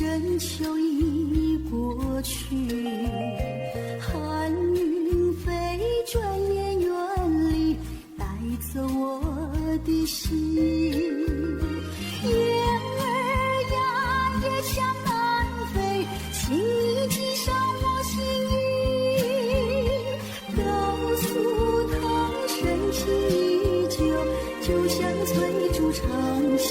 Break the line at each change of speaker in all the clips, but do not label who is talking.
深秋已过去，寒云飞，转眼远离，带走我的心。雁儿呀，也向南飞，请你寄上我心意，告诉他深情依旧，就像翠竹长青。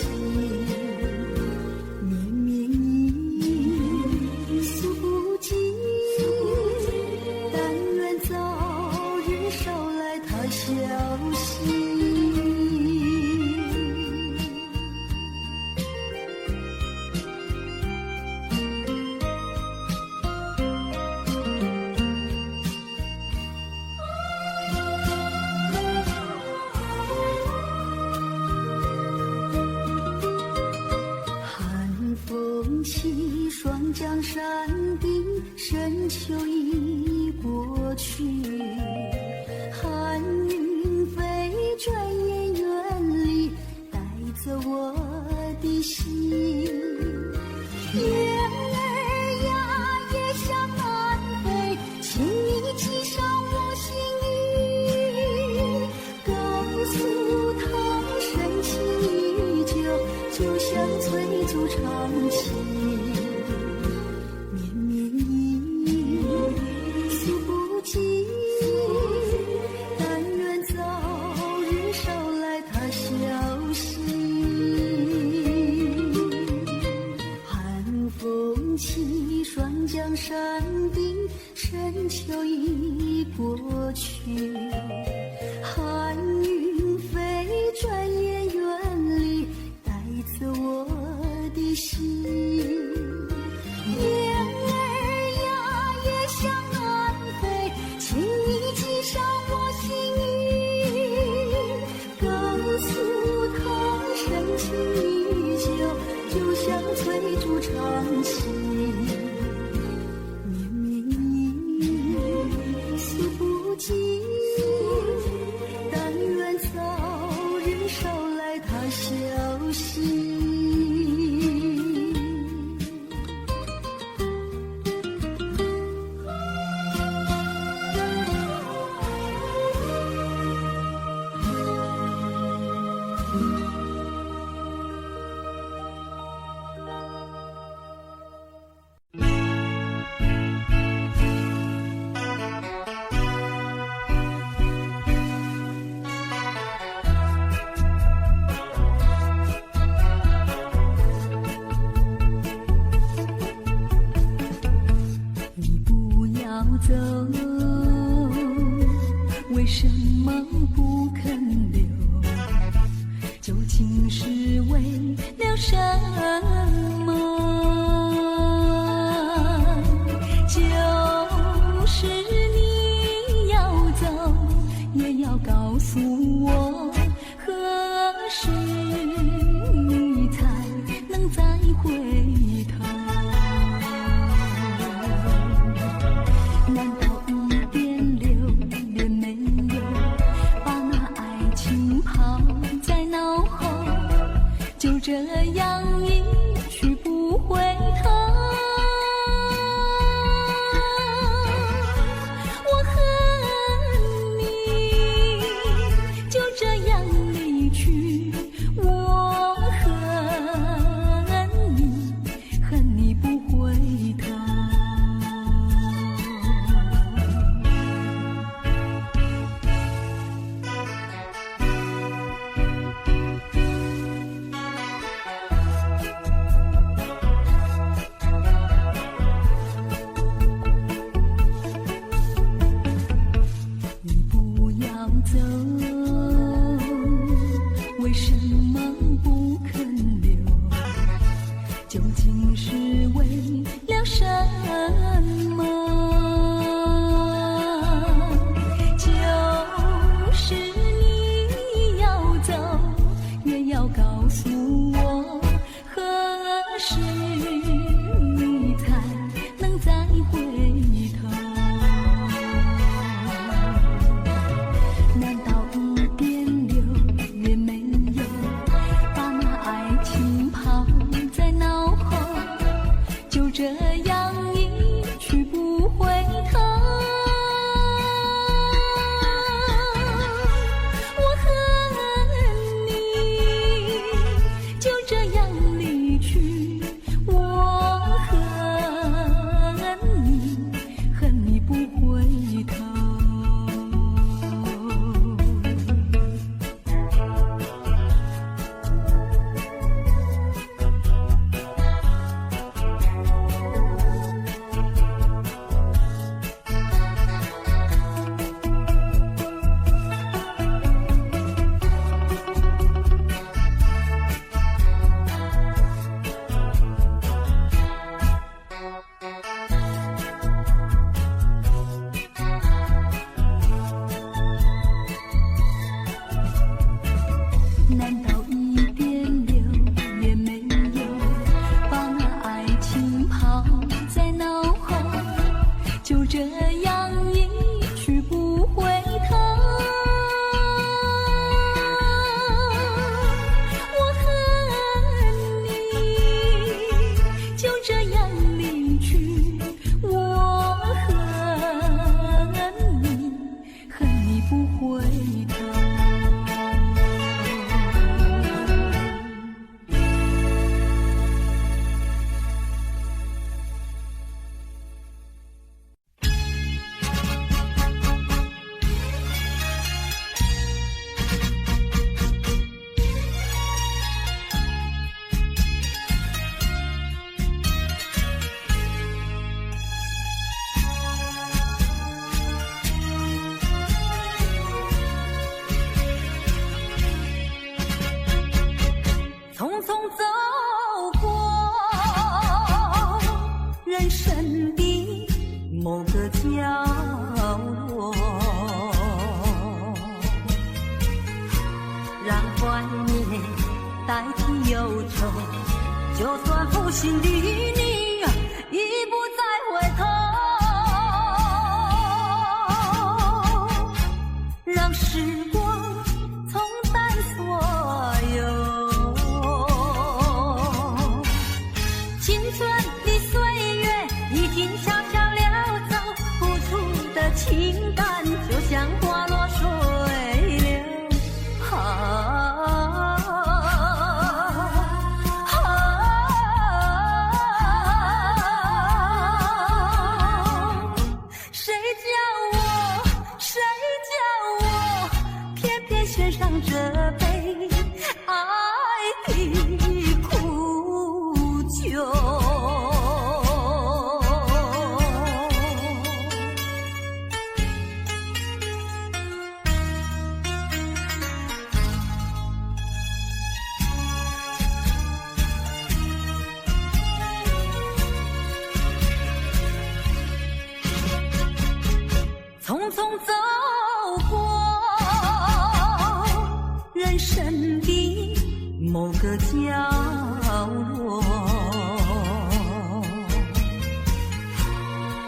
霜降山顶，深秋已过去，寒云飞，转眼远离，带走我的心。雁儿呀，也向南飞，请你寄上我心意，告诉他深情依旧，就像翠竹长青。霜降山顶，深秋已过去，寒云飞，转眼远离，带走我的心。雁儿呀，也向南飞，请你寄上我心意，告诉他深情依旧，就像翠竹长青。但愿早日捎来他消息。走，为什么不肯留？究竟是为了什么？就是你要走，也要告诉我，何时你才能再回头？难道一点留恋没有，把那爱情抛在脑后，就这样一去不回头？我恨你就这样离去，我恨你不回头。走，为什么不肯留？究竟是为了什么？就是你要走，也要告诉我，何时你才能再回头？难道一点留恋没有，把那爱情抛在脑后，这样一去不回头。我恨你，就这样离去。我恨你，恨你不回头。难道一点留也没有，把那爱情抛在脑后，就这样一去不回头。我恨你，就这样离去。我恨你，恨你不回头。匆匆走过人生的某个角落，让怀念代替忧愁，就算负心的你已不再回头，让时光冲淡所有。青春的岁月已经悄悄溜走，付出的情感就像花落水流。谁叫我偏偏选上这杯爱的苦酒。匆匆走过人生的某个角落，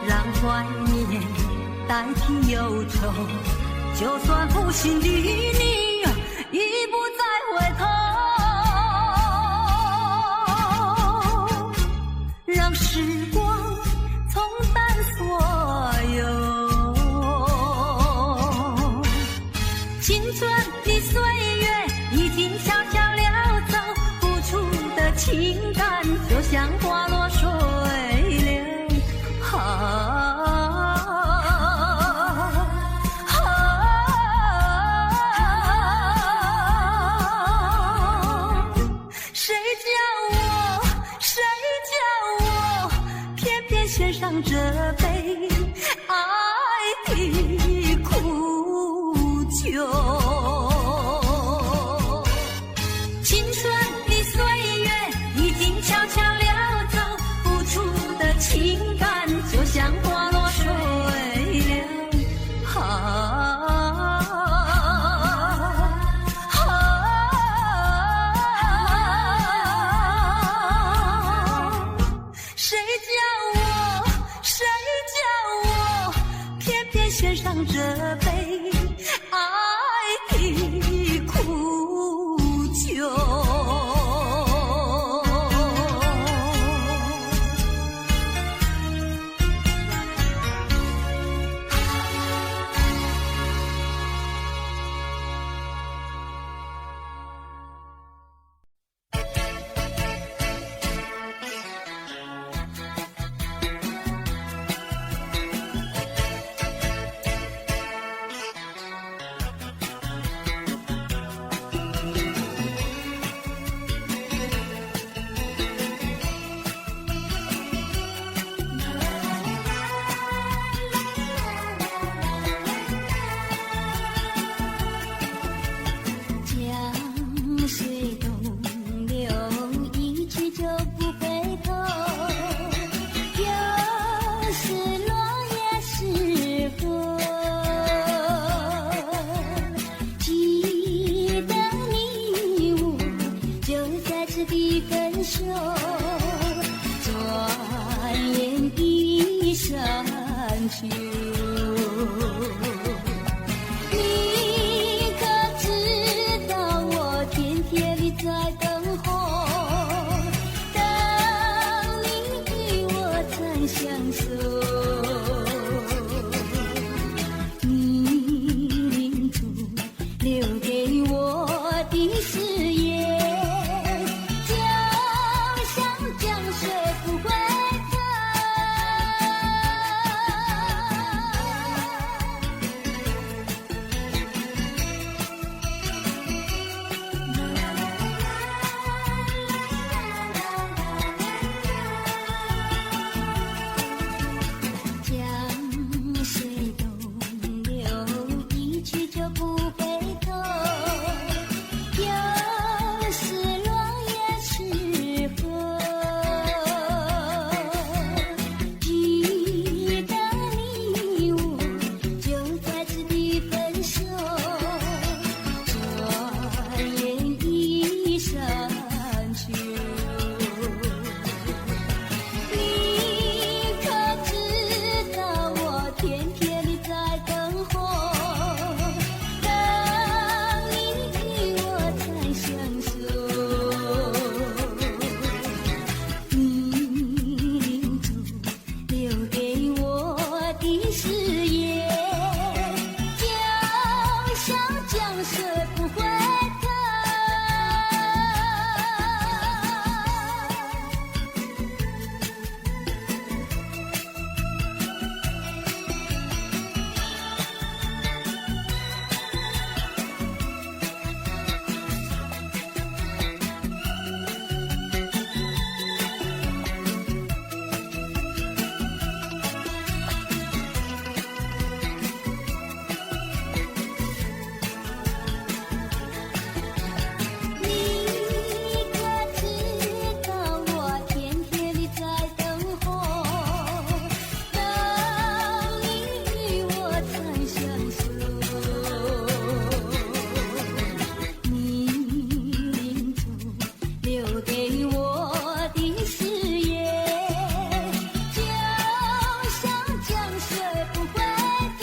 让怀念代替忧愁，就算负心的你已不再回头，让时光冲淡所有。青春的岁月已经悄悄溜走，付出的情感就像花落水流。谁叫我偏偏选上这杯爱的苦酒。青春的岁月已经悄悄溜走，付出的情感就像花落水流。谁叫我偏偏选上这杯爱的苦酒。秋。你可知道我天天地在等候，等你我才相守。你领主留给我的誓言，就像江水不回头。江水东流，一去就不回头。有时落叶时候，记得你我就在此地分手。转眼一山秋。你可知道我天天地在等候，等你我才相守。你领主留给我的誓言，就像江水不回头。你可知道我天天地在等候，等你我才相守。你领主留给我的誓言，就像江水不回头。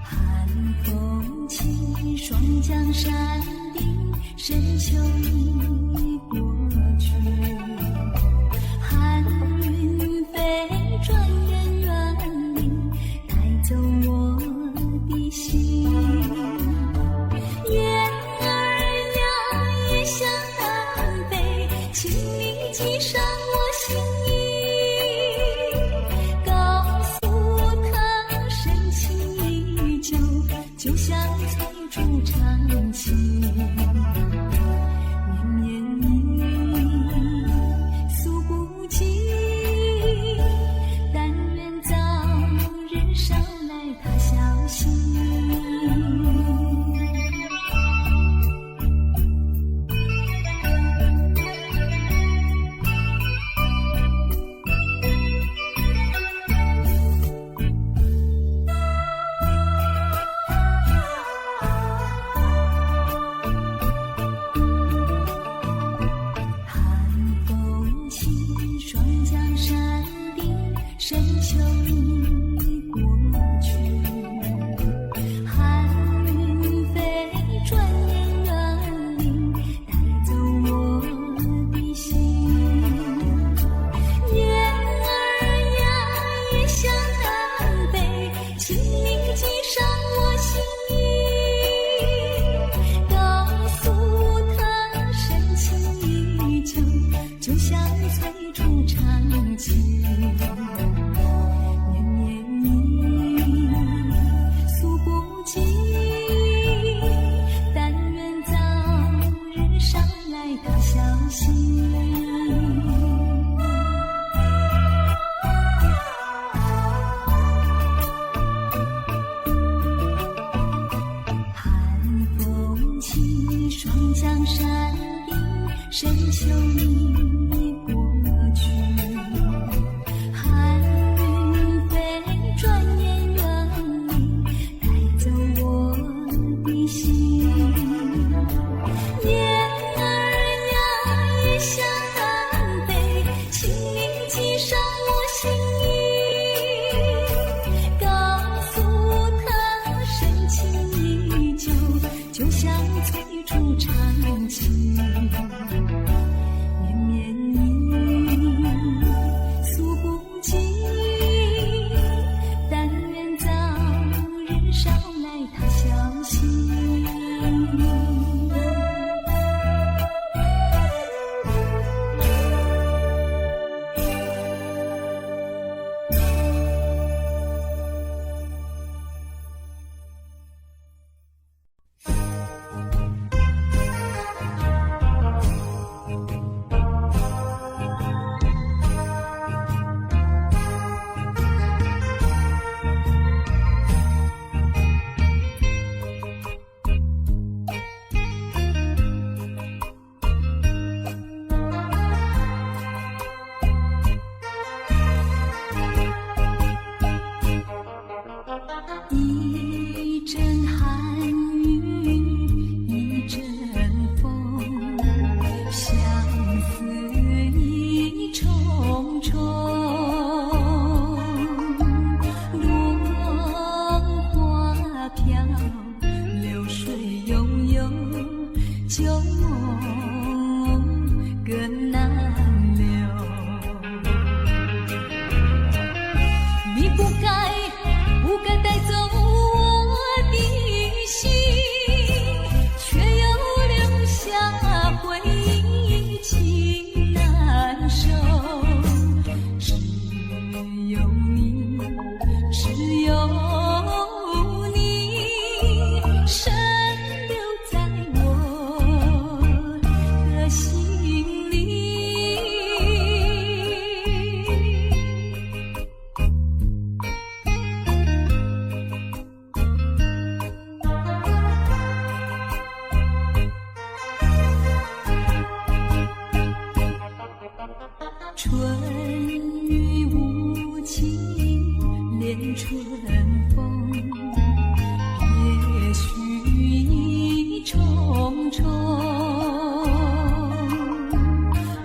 寒风起，霜降山顶，深秋已过去。寒云飞，转眼远离，带走我的心。雁儿呀，也向南飞，请你寄上我心意，告诉他深情依旧，就像翠竹长青。绵绵雨诉不尽，但愿早日捎来他消息。寒风起，霜降山顶，深秋已过去。一阵寒雨一阵风，相思意重重，落花飘，流水悠悠，旧梦更难留。你不该带走我的心，却又留下回忆情难收。只有你，只有你，深留在我的心里。春雨无情恋春风，也许意重重，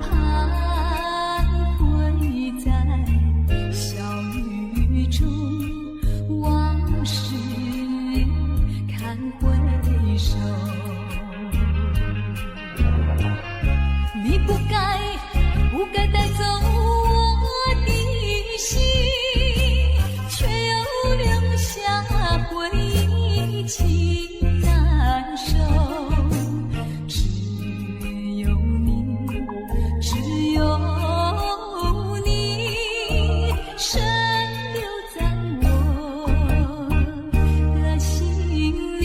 徘徊在小雨中，往事看回首。你不该带走我的心，却又留下回忆情难收。只有你，只有你，深留在我的心里。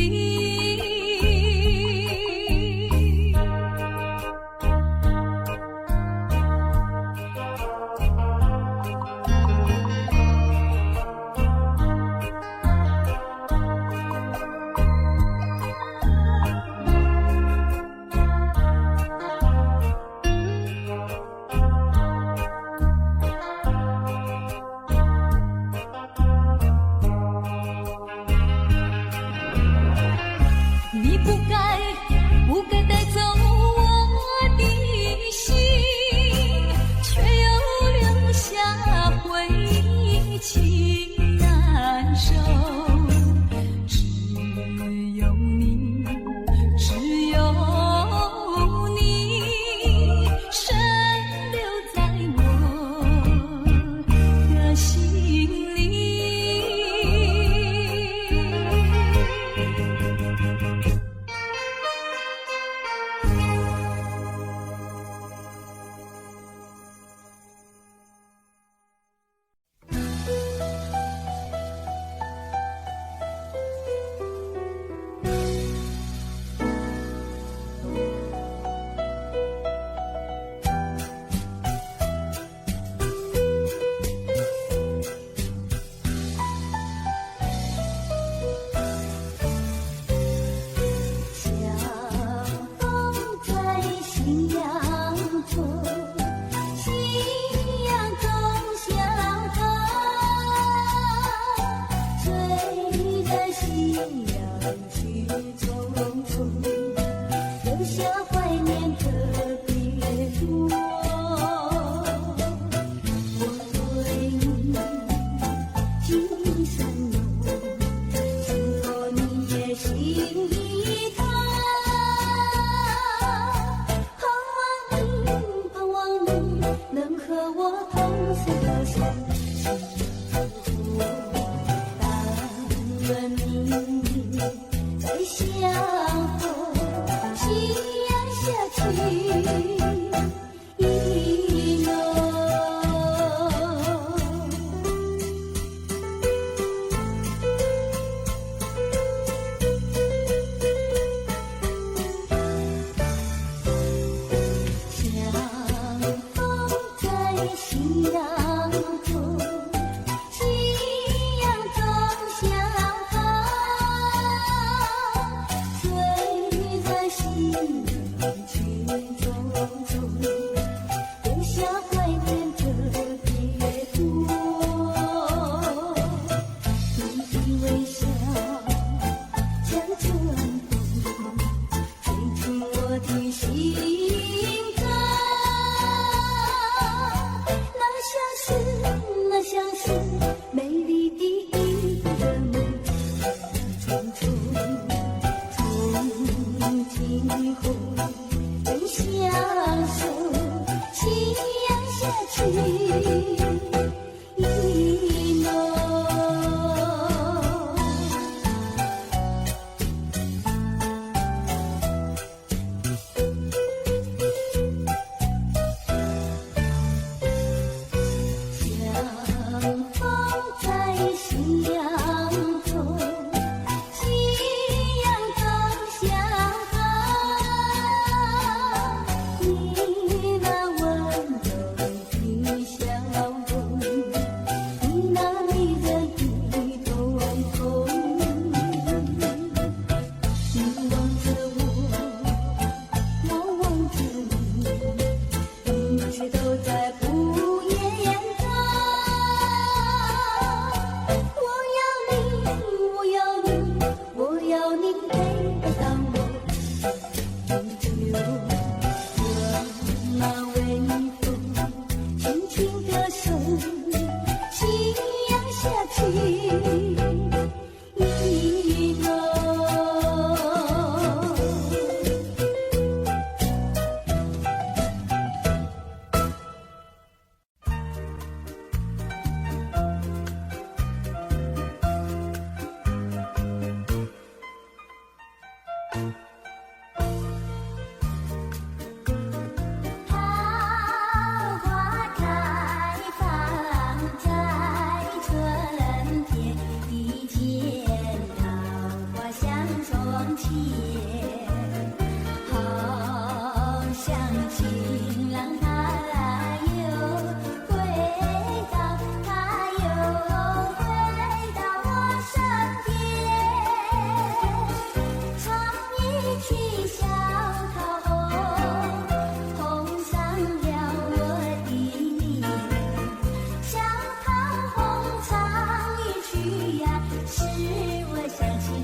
你不该带走我的心，却又留下回忆情难收。只有你，只有你，深留在我的心里。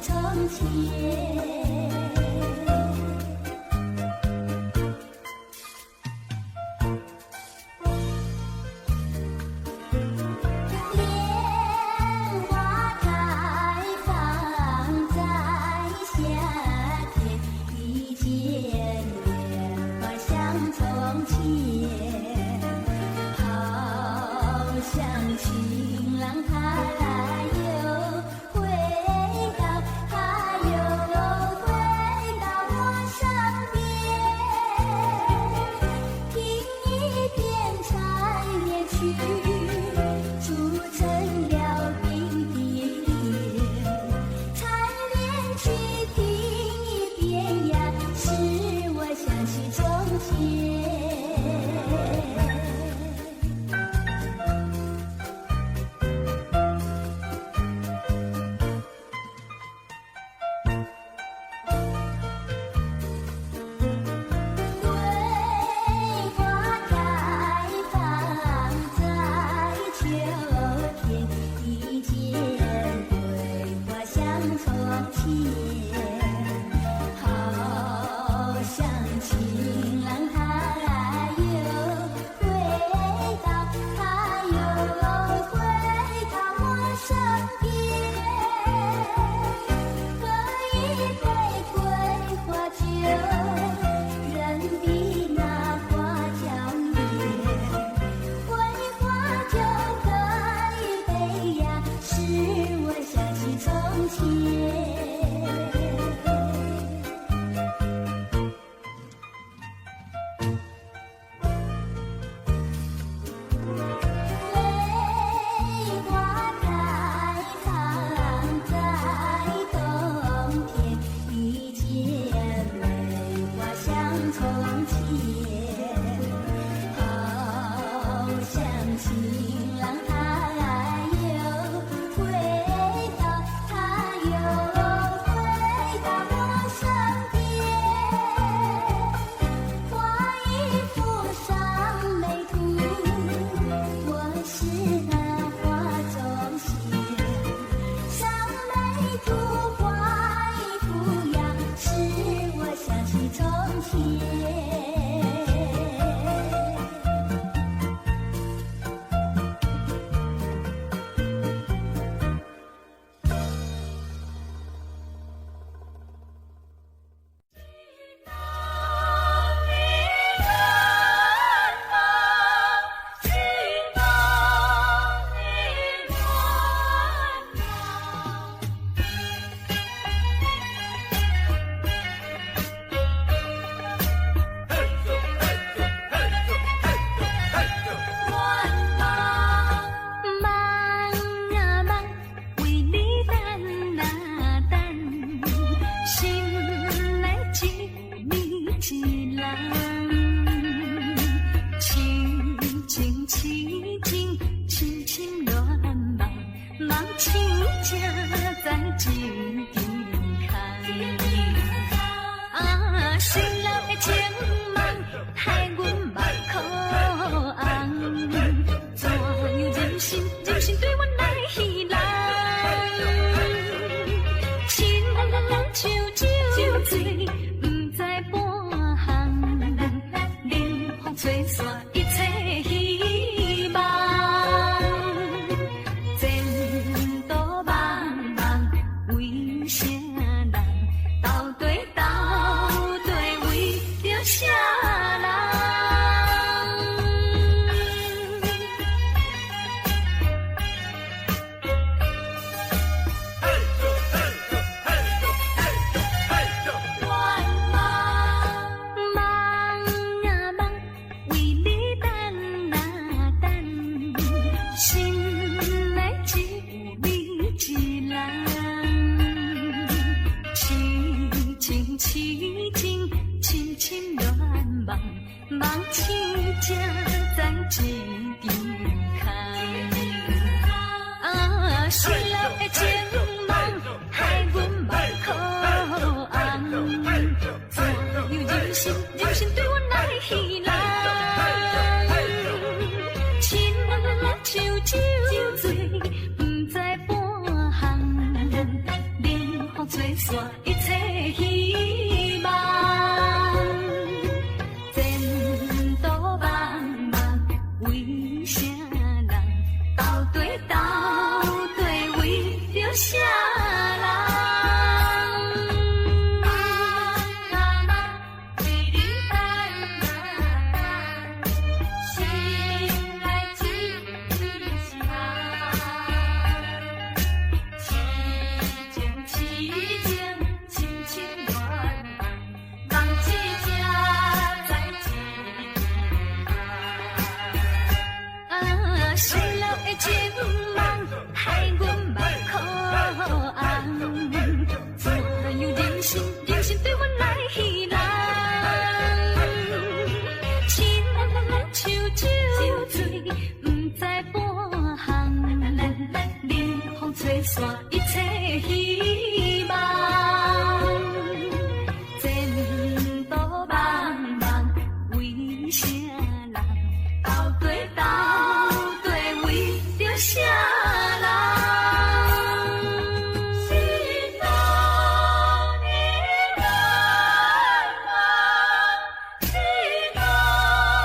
从前。风吹散一切希望。前途茫茫，为啥人斗对斗对为着啥人？情梦害阮目眶红，怎样人生对阮来戏人？亲像酒醉，不知半项，冷风吹散一切希望。前途茫茫，为啥人斗对斗？啥人？是哪的人啊？是哪的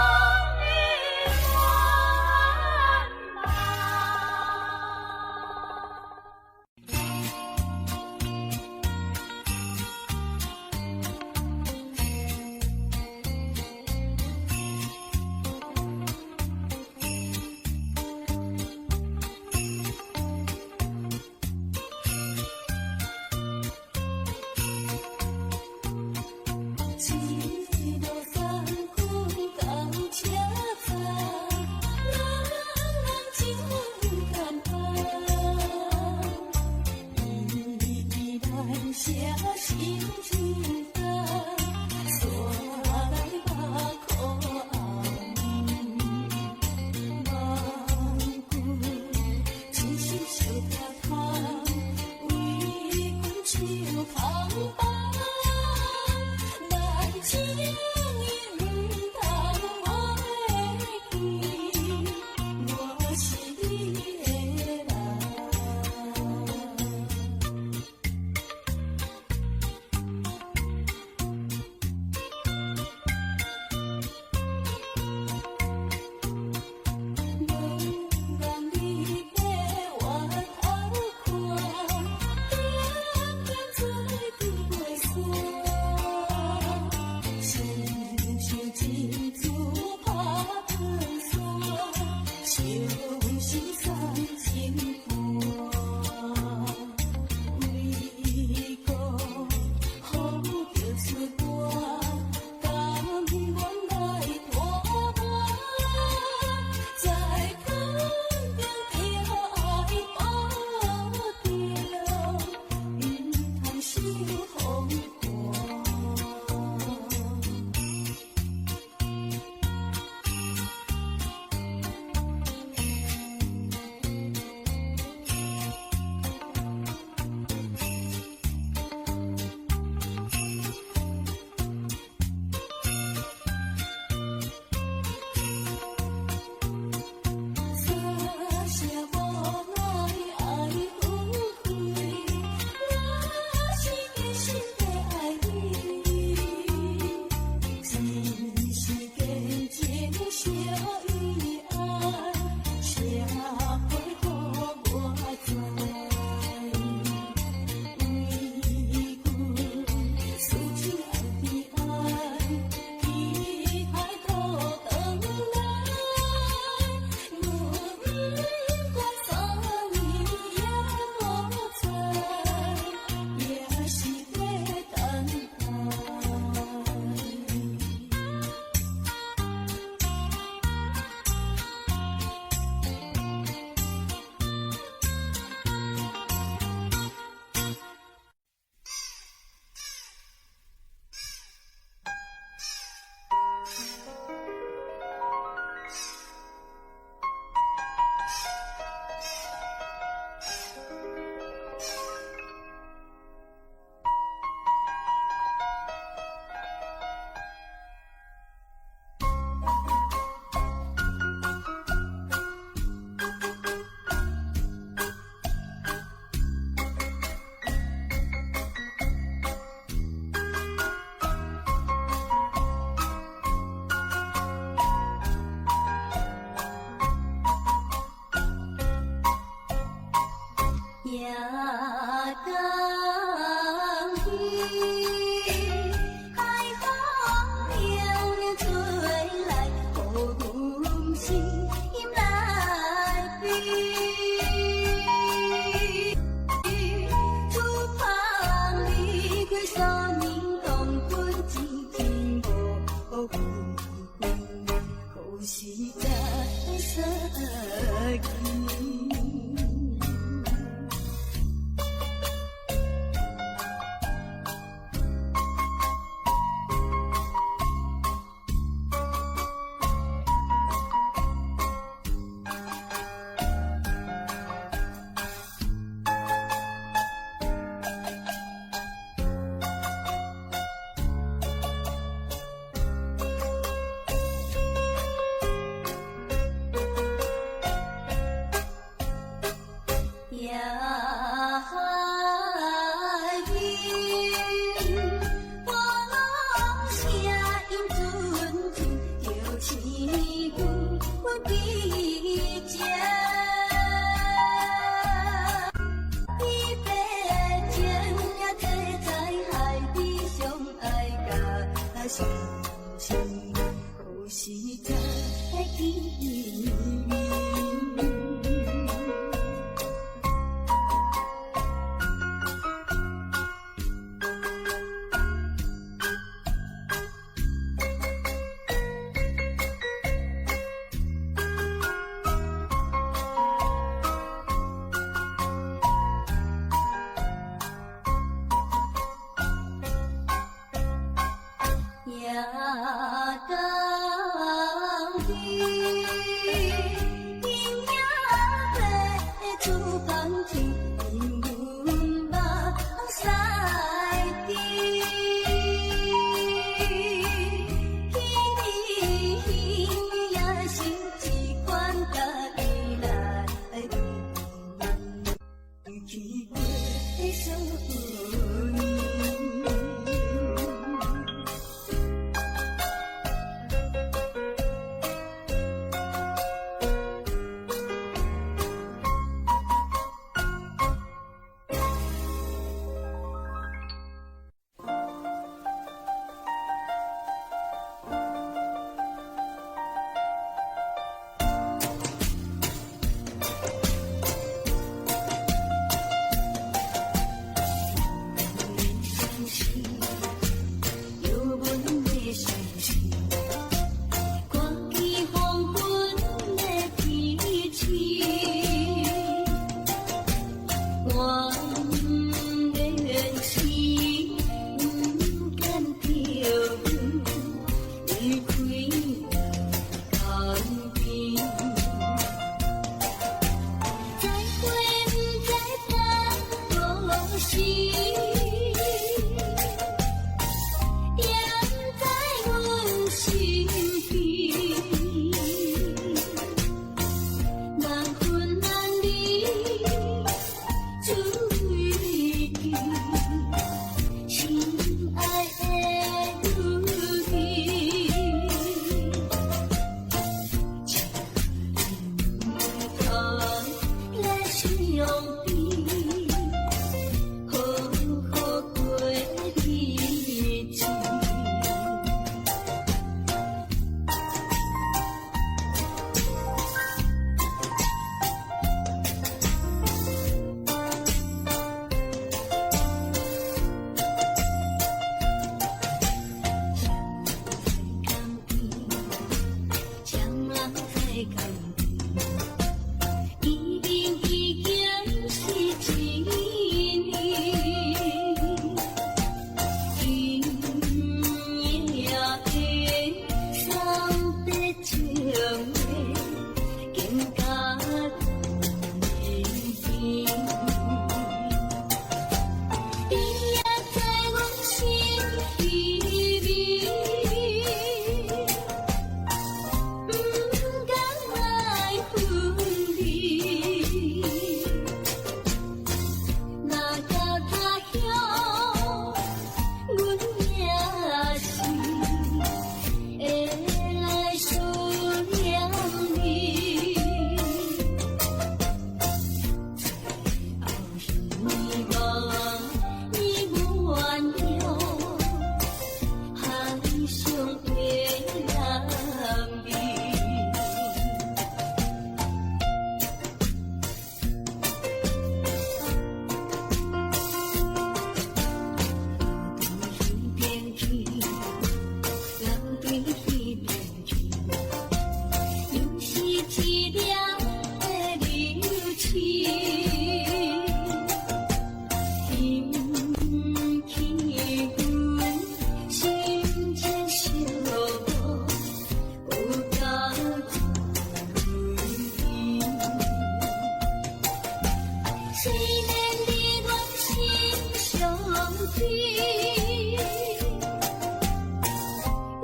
手捧棒，来。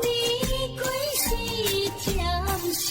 你归时暂时。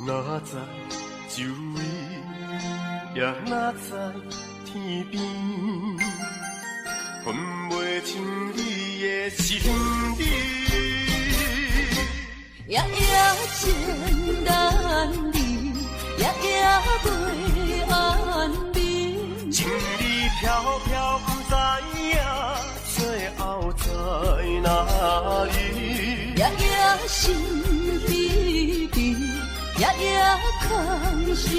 哪知周围，也哪知天边，分袂清你的心理。
夜夜情难离，夜夜袂安眠。
情理飘飘，不知影最后在哪里。
夜夜心悲悲。夜夜空相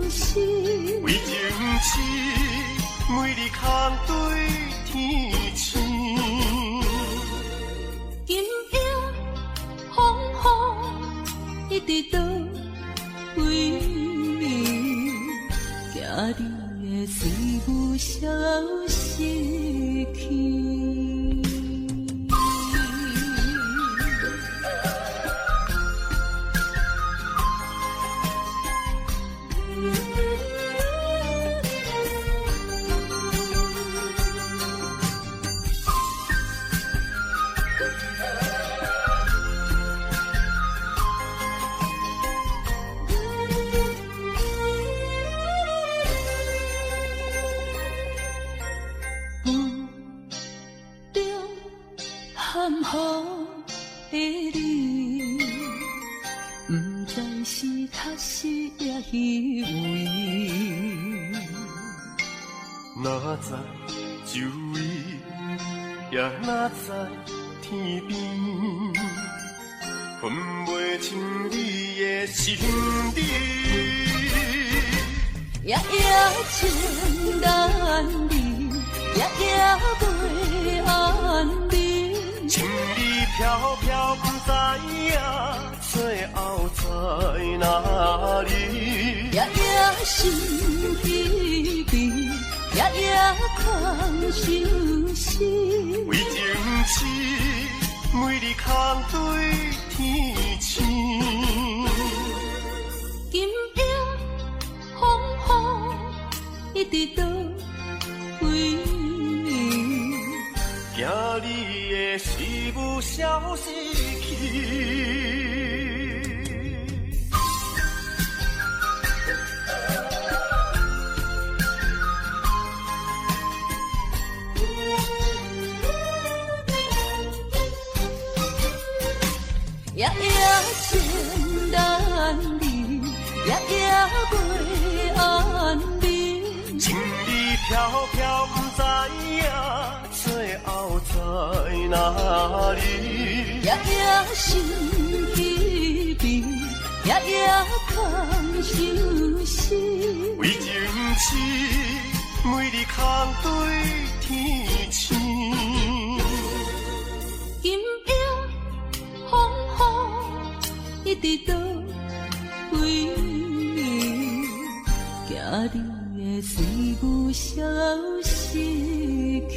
思，
为情痴，每日空对天星。
今夜风雨一直到为你，惊你的随无消息去。含糊的你，不知是确实也虚伪。
哪知周围，也哪知天边，分袂清你的心理。
夜夜情难离，夜夜袂安眠。
情理飘飘，不知影最后在哪里。
夜夜心悲悲，夜夜空相思。
为情痴，每日空对天星。
今夜风雨一直到为你，
惊你的随无消息去。
夜夜情难离，夜夜袂安眠。
情理飘飘，不知影最后在哪里。
夜夜心悲悲，夜夜空相思。
为情痴，每日空对天星。
今夜风雨一直到为你，惊你的随无消息去。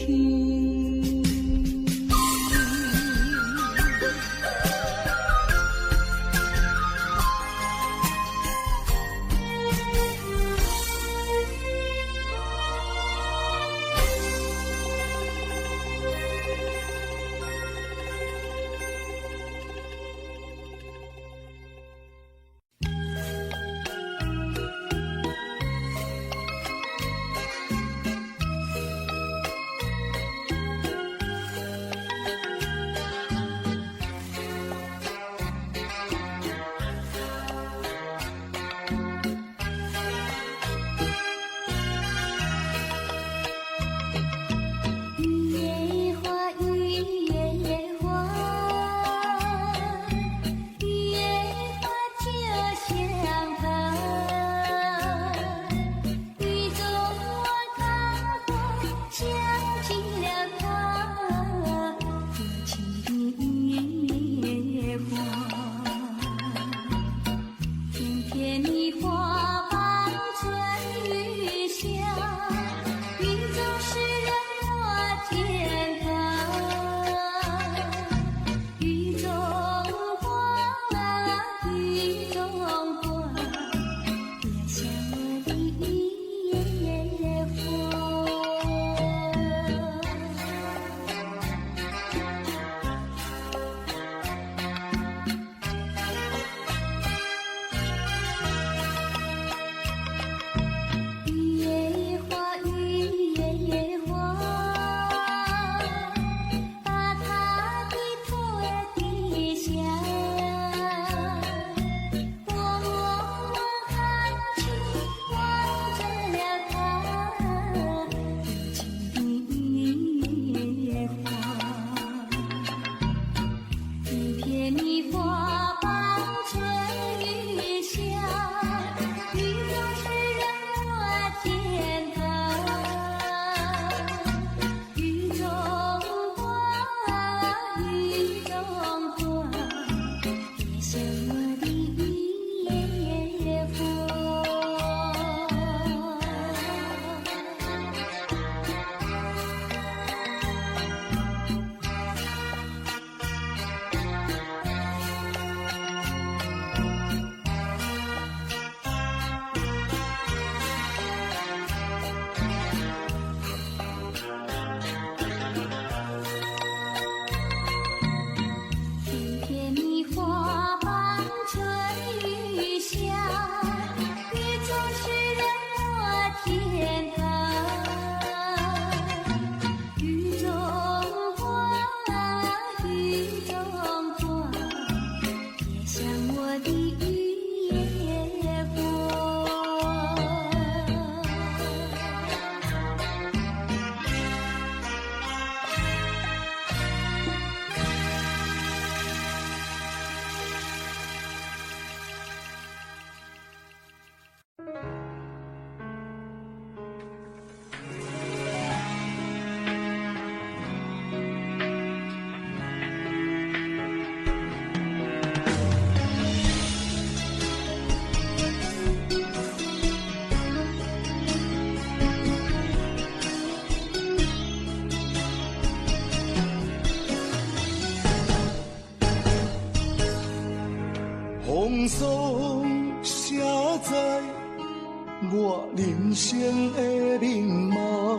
我人生的面貌，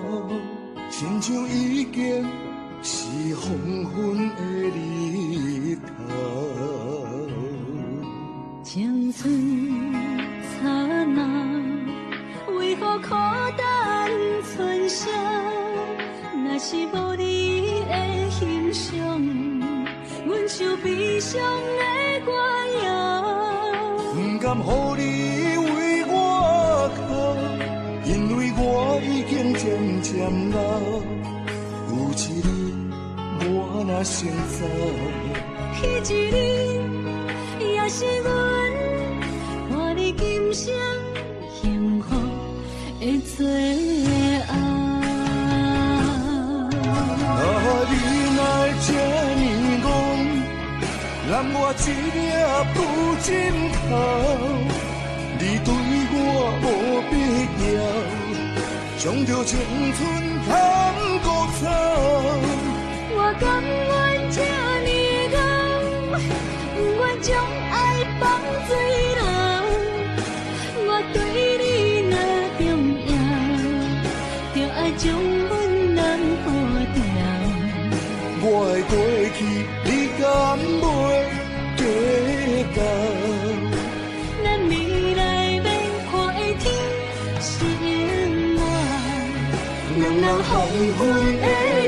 亲像已经是黄昏的日头。
青春刹那，为何孤单存剩？若是无你的欣赏，阮像悲伤的歌谣。
不甘予你为我哭，因为我已经渐渐老。有一日我若先走，
彼一日也是阮伴你今生幸福的最后。
你若这呢戆，揽我一粒不枕头，你对我无必要，将着青春贪孤草。
我甘愿这呢戆，不愿将爱放水流。我对你若重要，就爱将阮人保掉。
我的过去，你敢袂记到？
咱未来免看的天是永远，两人黄昏的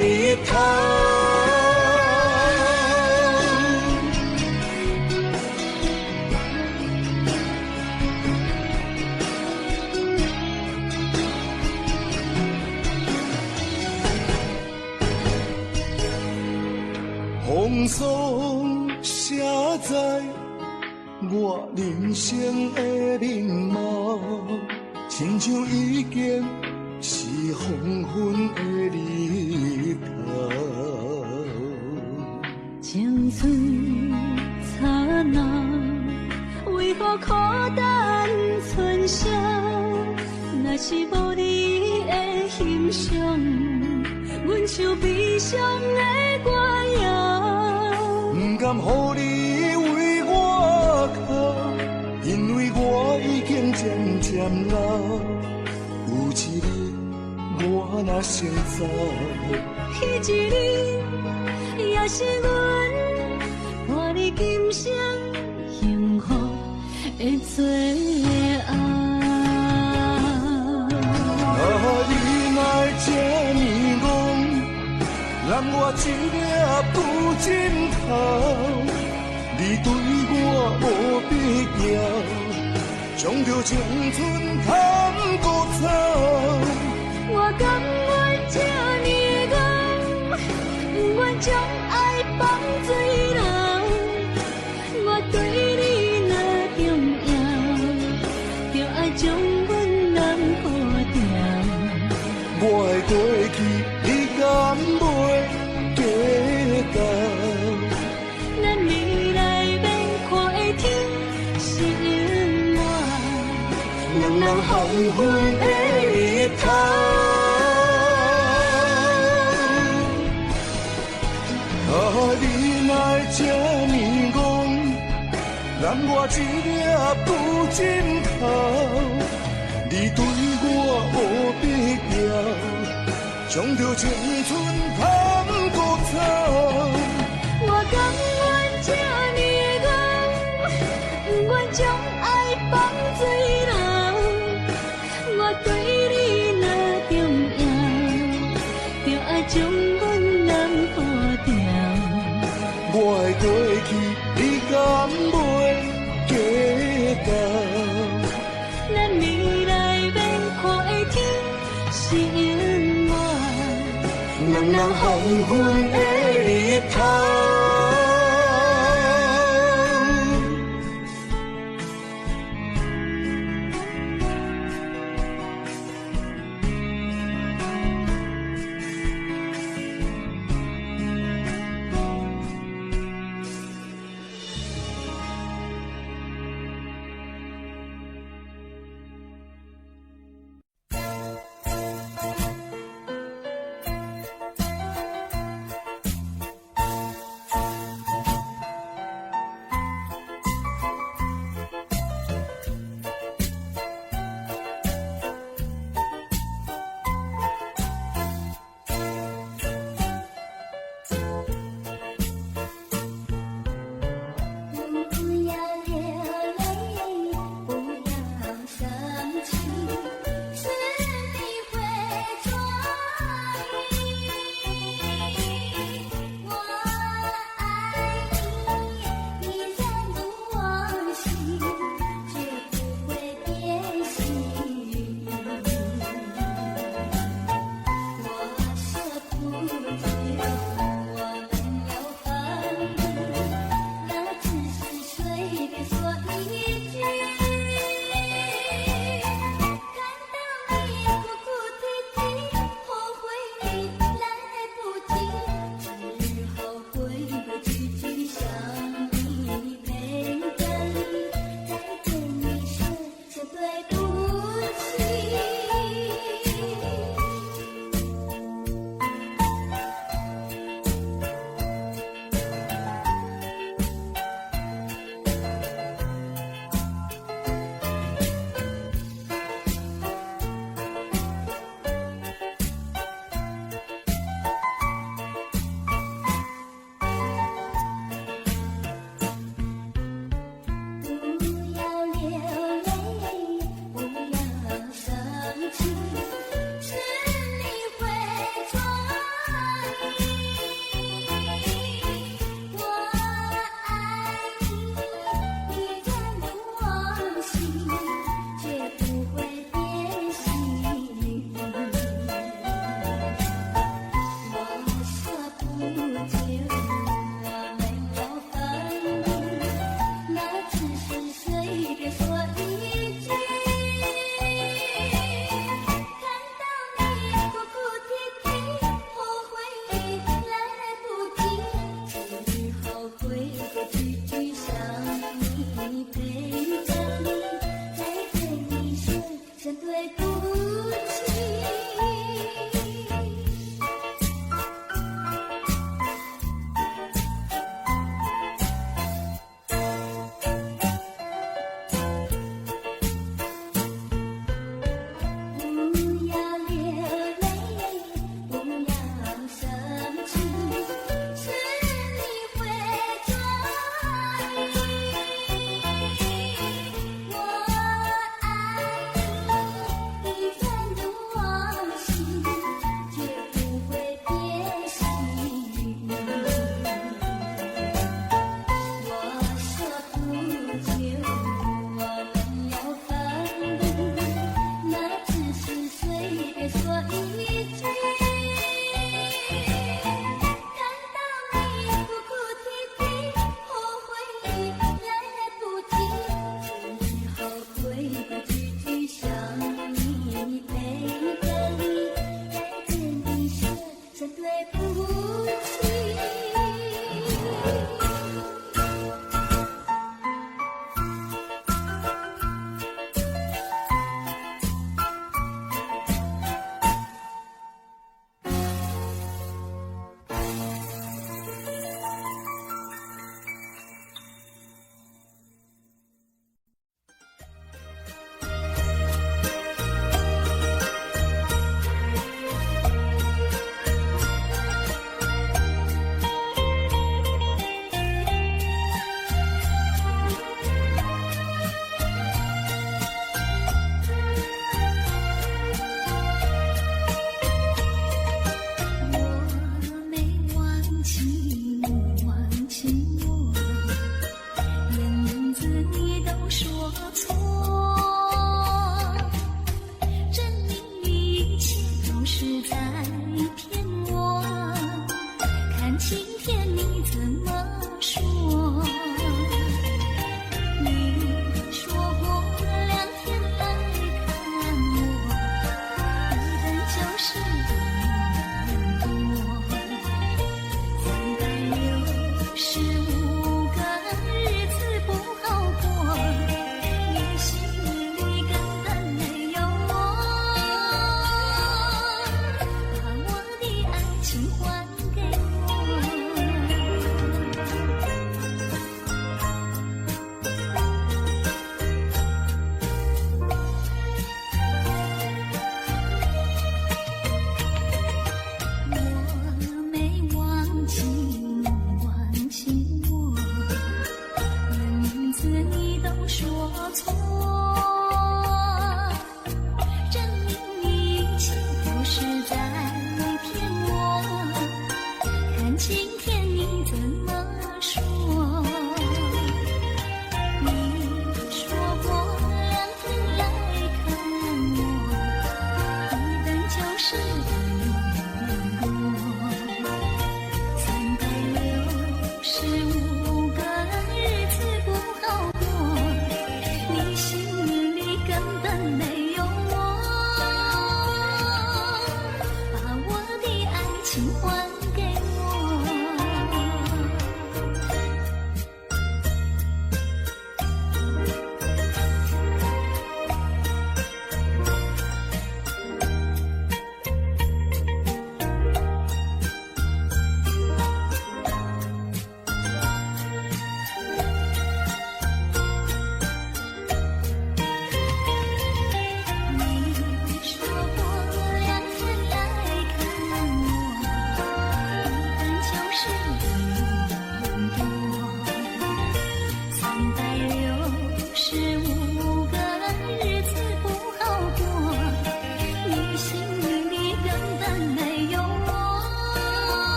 日头。
风霜写在我人生的面貌，亲像已经是黄昏的日头。
青春刹那，为何孤单存剩？若是无你的欣赏，阮像悲伤的歌谣。
不甘予你为我哭，因为我已经渐渐老。有一日我若先走，
彼一日也是阮伴你今生幸福的最后。
你若这呢戆，揽我一粒不枕头，你对我无必要，将着青春贪孤草。
我甘愿这呢戆，不愿将爱放水流。我对你若重要，就爱将阮人保掉。
我的过去，你敢袂记到？
咱未来免看的天是永远，两人黄昏的日头。
你若这呢戆，揽我一粒不枕头，你对我无必要，将着青春贪孤草。
我甘愿这呢戆，不愿将爱放水流。我对你若重要，就爱将阮人保掉。
我的过去，你敢袂记到？
咱未来免看的天是永远，两人黄昏的日头。我没忘记，忘记。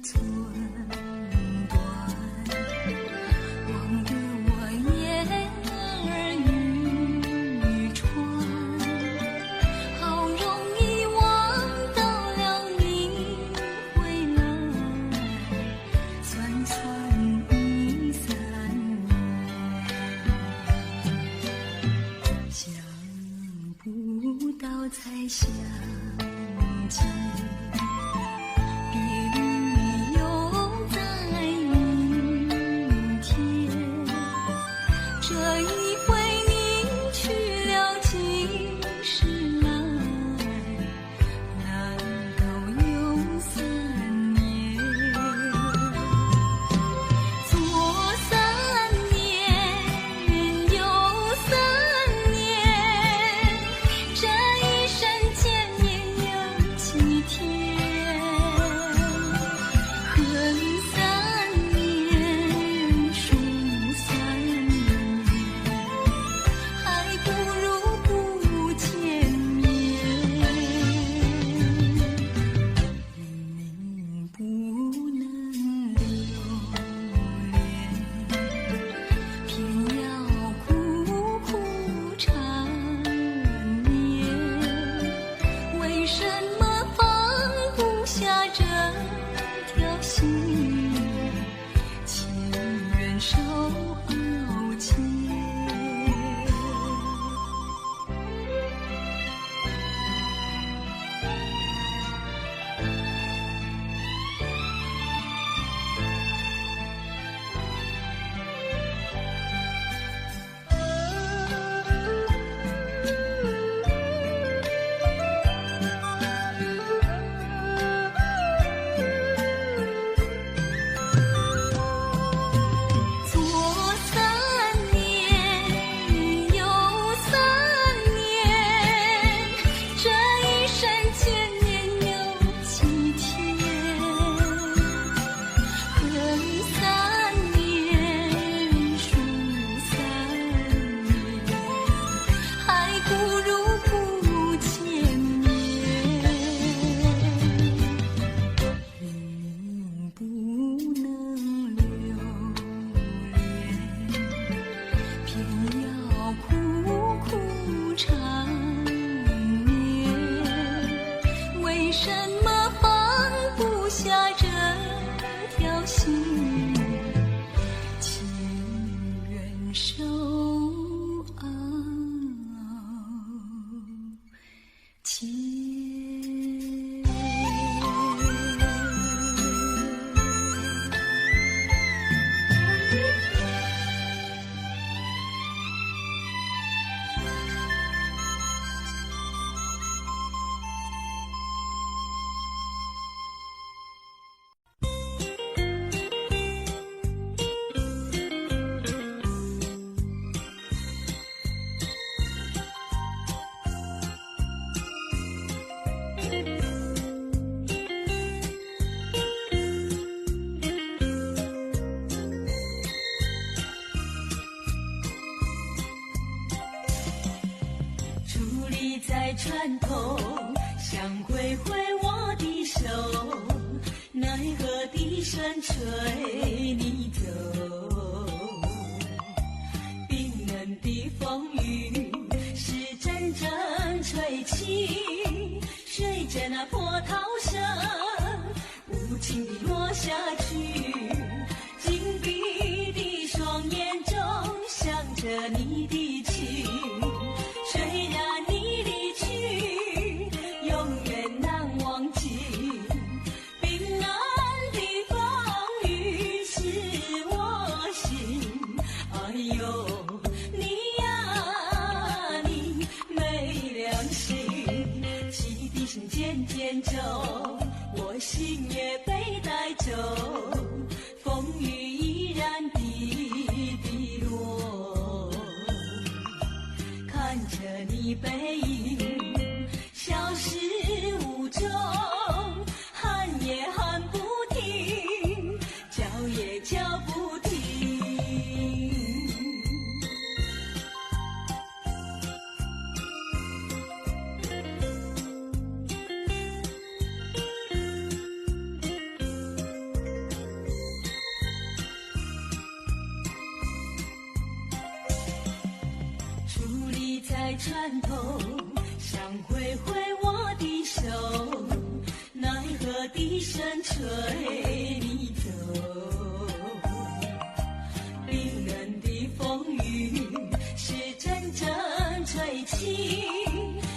寸断，忘得我言儿渔船，好容易望到了你回来，算算已3年，想不到才想起。
船头想挥挥我的手，奈何笛声吹你走。冰冷的风雨是阵阵吹起，随着那波涛声无情地落下去。紧闭的双眼中想着你的情，虽然你离去永远难忘记。冰冷的风雨在船头，想挥挥我的手，奈何笛声吹你走。冰冷的风雨是阵阵吹起，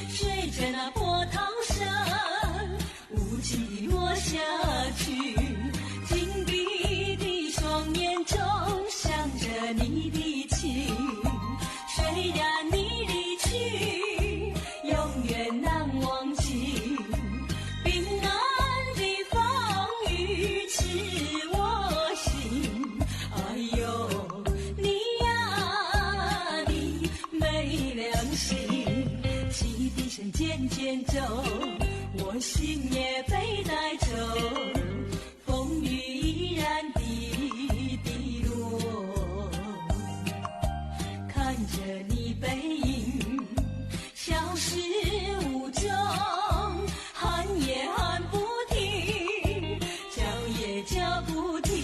随着那波涛声无情地落下去。紧闭的双眼中想着你的情，虽然你离去永远难忘记。冰冷的风雨刺我心，哎呦你呀你没良心。汽笛声渐渐走，我心也被带走，风雨依然滴滴落。看着你背影消失无踪，喊也喊不停，叫也叫不停。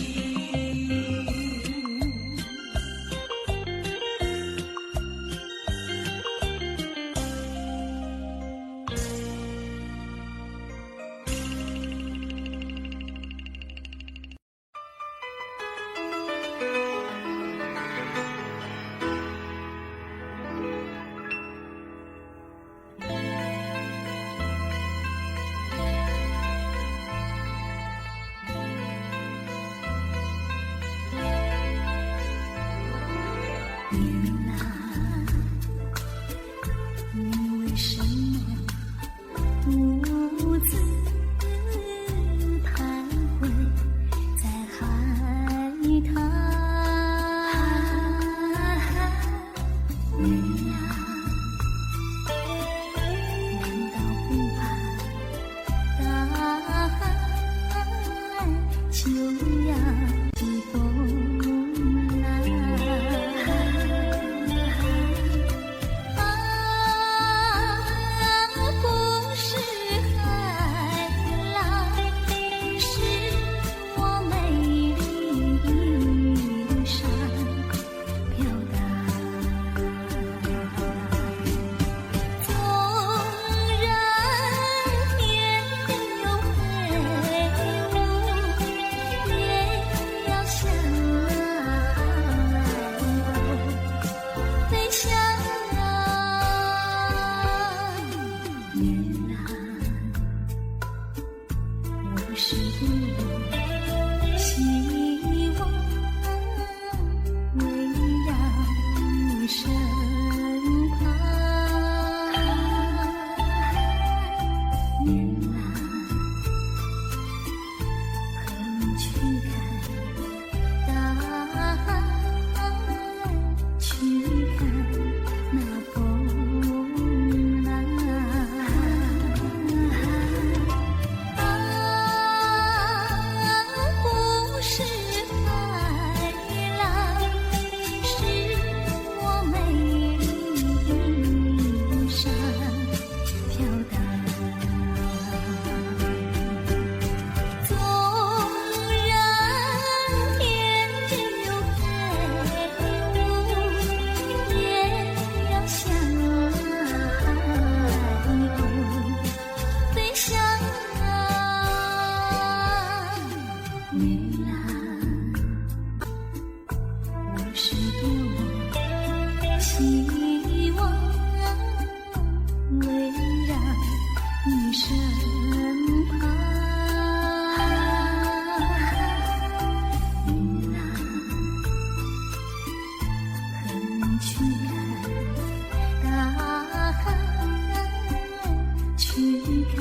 去看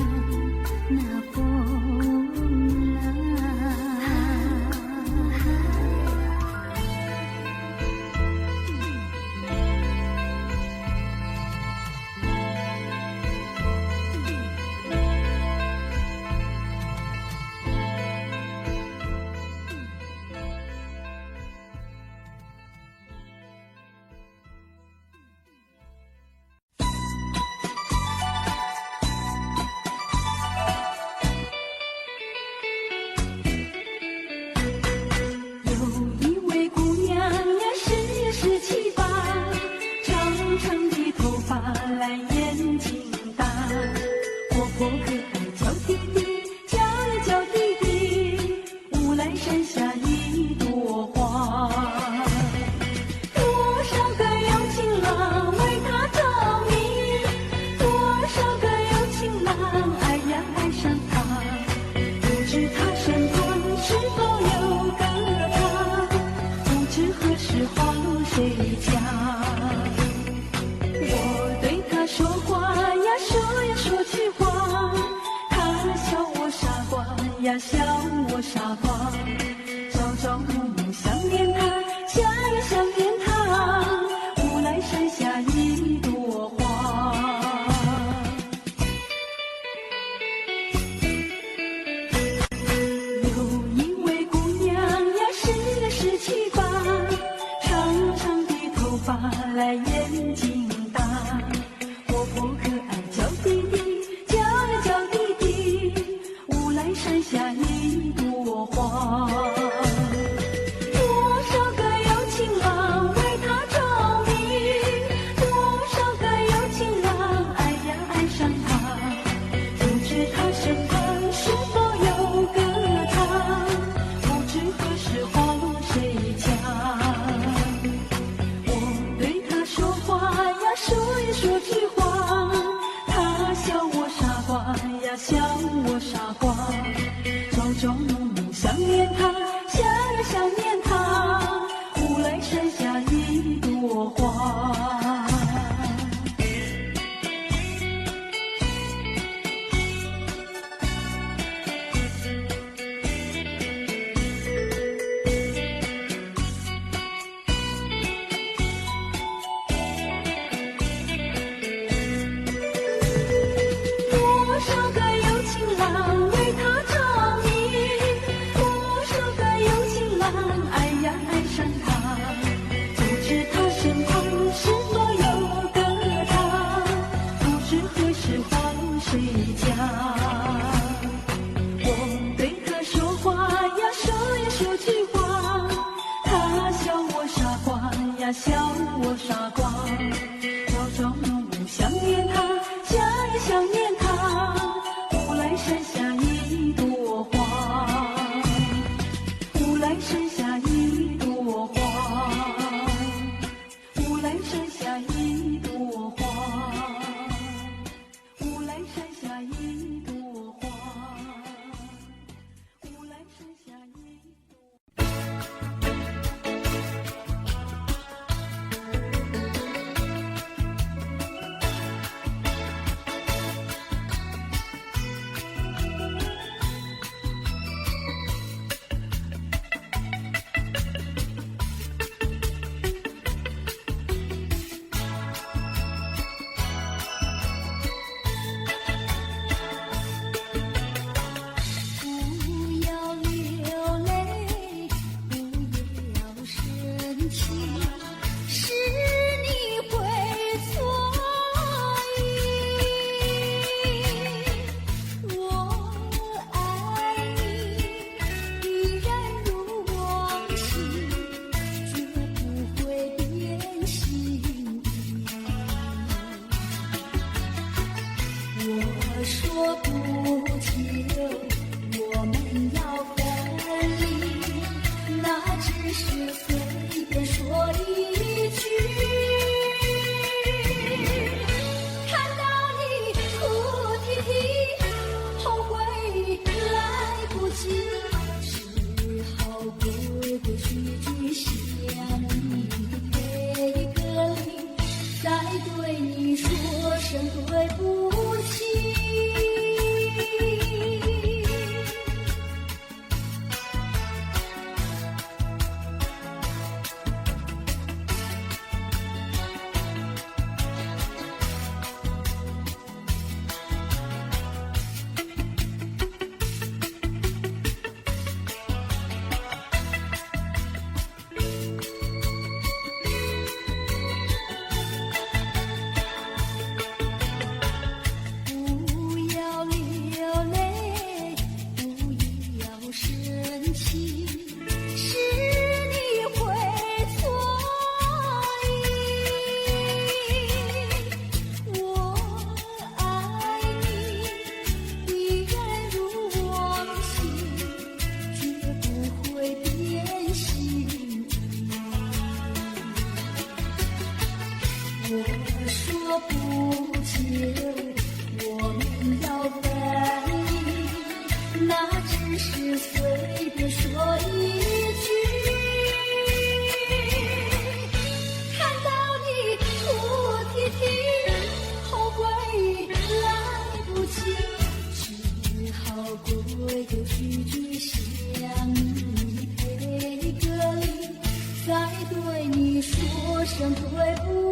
那风浪。
山下一朵花。多少个有情郎为她着迷，多少个有情郎爱呀爱上她，不知她身旁是否有个他，不知何时花落谁家。我对她说话呀说呀说句话，她笑我傻瓜呀笑我傻瓜，朝朝暮暮想念她，想呀想念她，无来山下一朵花。有一位姑娘呀17、18，长长的头发来眼睛大，活泼可爱叫弟弟，叫呀叫弟弟，无来山下一朵花。多少个有情郎为她着迷，多少个有情郎爱呀爱上她，不知她身旁是否有个他，不知何时花落谁家。我对她说话呀说呀说句话，她笑我傻瓜呀笑我傻瓜，朝朝暮暮想念她，想呀想念她，无来山下一朵花。多少个有情郎为她着迷，多少个有情郎爱呀爱上她，不知她身旁是否有个他，不知何时花落谁家。我对她说话呀说呀说句话，她笑我傻瓜呀笑我傻瓜，朝朝暮暮想念她，想呀想念她，无来山下一朵花，无来山下一朵花，无来山下一朵花，无来山下一朵花，无来山下一朵。
不要流泪，不要生气，是你会错意。我爱你，依然如往昔，绝不会变心意。我说不求我们要分离，那只是随便说一句。看到你哭啼啼，后悔来不及，只好规规矩矩向你赔个礼，再对你说声对不起。会不求我们要分离，那只是随便说一句。看到你哭啼啼，后悔来不及，只好规规矩矩向你赔个礼，再对你说声对不起。